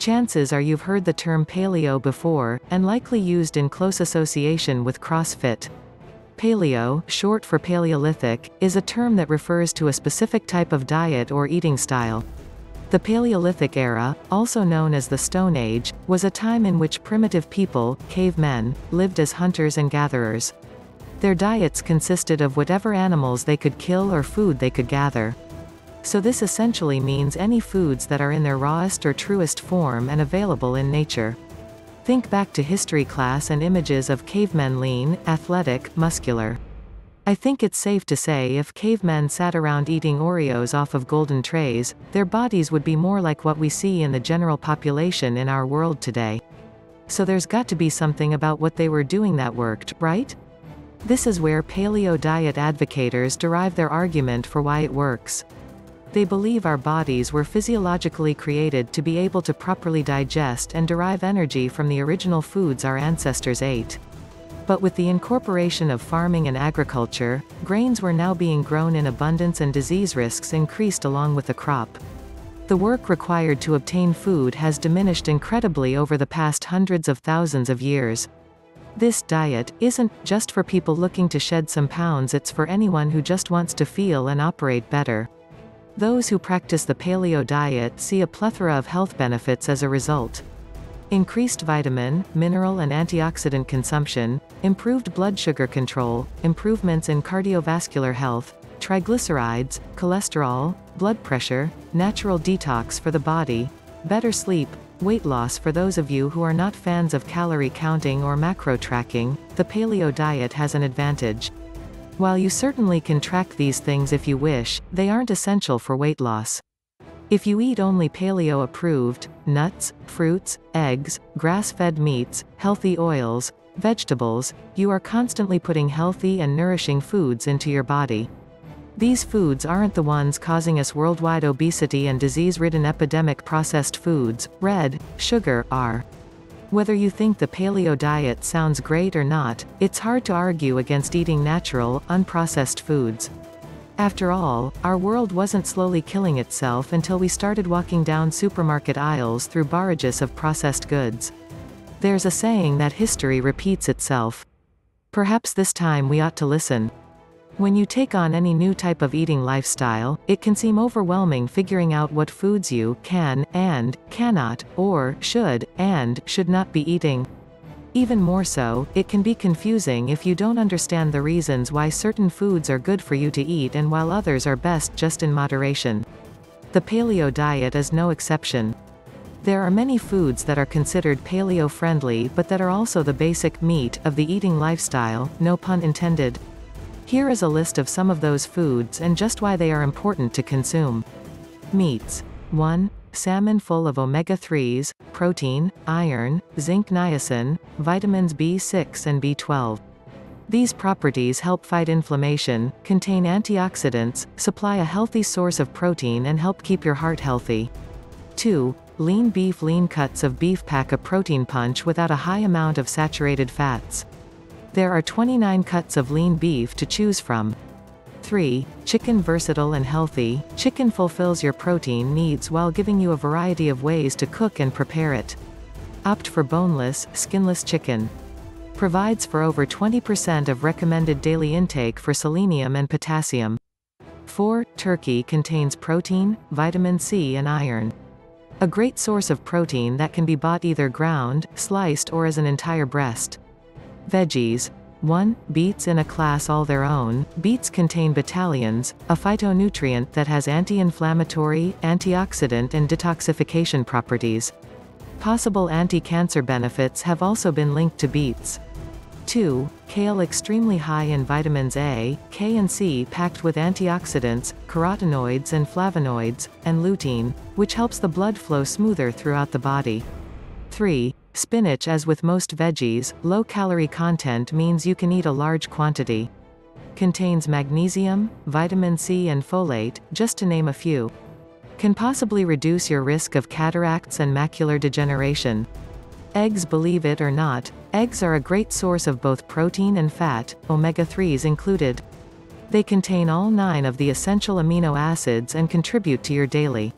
Chances are you've heard the term paleo before, and likely used in close association with CrossFit. Paleo, short for Paleolithic, is a term that refers to a specific type of diet or eating style. The Paleolithic era, also known as the Stone Age, was a time in which primitive people, cavemen, lived as hunters and gatherers. Their diets consisted of whatever animals they could kill or food they could gather. So this essentially means any foods that are in their rawest or truest form and available in nature. Think back to history class and images of cavemen lean, athletic, muscular. I think it's safe to say if cavemen sat around eating Oreos off of golden trays, their bodies would be more like what we see in the general population in our world today. So there's got to be something about what they were doing that worked, right? This is where paleo diet advocators derive their argument for why it works. They believe our bodies were physiologically created to be able to properly digest and derive energy from the original foods our ancestors ate. But with the incorporation of farming and agriculture, grains were now being grown in abundance and disease risks increased along with the crop. The work required to obtain food has diminished incredibly over the past hundreds of thousands of years. This diet isn't just for people looking to shed some pounds, it's for anyone who just wants to feel and operate better. Those who practice the paleo diet see a plethora of health benefits as a result. Increased vitamin, mineral and antioxidant consumption, improved blood sugar control, improvements in cardiovascular health, triglycerides, cholesterol, blood pressure, natural detox for the body, better sleep, weight loss. For those of you who are not fans of calorie counting or macro tracking, the paleo diet has an advantage. While you certainly can track these things if you wish, they aren't essential for weight loss. If you eat only paleo-approved, nuts, fruits, eggs, grass-fed meats, healthy oils, vegetables, you are constantly putting healthy and nourishing foods into your body. These foods aren't the ones causing us worldwide obesity and disease-ridden epidemic. Processed foods, red, sugar, are. Whether you think the paleo diet sounds great or not, it's hard to argue against eating natural, unprocessed foods. After all, our world wasn't slowly killing itself until we started walking down supermarket aisles through barrages of processed goods. There's a saying that history repeats itself. Perhaps this time we ought to listen. When you take on any new type of eating lifestyle, it can seem overwhelming figuring out what foods you can, and cannot, or should, and should not be eating. Even more so, it can be confusing if you don't understand the reasons why certain foods are good for you to eat and while others are best just in moderation. The paleo diet is no exception. There are many foods that are considered paleo-friendly but that are also the basic meat of the eating lifestyle, no pun intended. Here is a list of some of those foods and just why they are important to consume. Meats. 1. Salmon, full of omega-3s, protein, iron, zinc, niacin, vitamins B6 and B12. These properties help fight inflammation, contain antioxidants, supply a healthy source of protein and help keep your heart healthy. 2. Lean beef. Lean cuts of beef pack a protein punch without a high amount of saturated fats. There are 29 cuts of lean beef to choose from. 3. Chicken. Versatile and healthy, chicken fulfills your protein needs while giving you a variety of ways to cook and prepare it. Opt for boneless, skinless chicken. Provides for over 20% of recommended daily intake for selenium and potassium. 4. Turkey contains protein, vitamin C and iron. A great source of protein that can be bought either ground, sliced or as an entire breast. Veggies. 1. Beets. In a class all their own, beets contain betalains, a phytonutrient that has anti-inflammatory, antioxidant and detoxification properties. Possible anti-cancer benefits have also been linked to beets. 2. Kale. Extremely high in vitamins A, K and C, packed with antioxidants, carotenoids and flavonoids, and lutein, which helps the blood flow smoother throughout the body. 3. Spinach. As with most veggies, low-calorie content means you can eat a large quantity. Contains magnesium, vitamin C and folate, just to name a few. Can possibly reduce your risk of cataracts and macular degeneration. Eggs. Believe it or not, eggs are a great source of both protein and fat, omega-3s included. They contain all 9 of the essential amino acids and contribute to your daily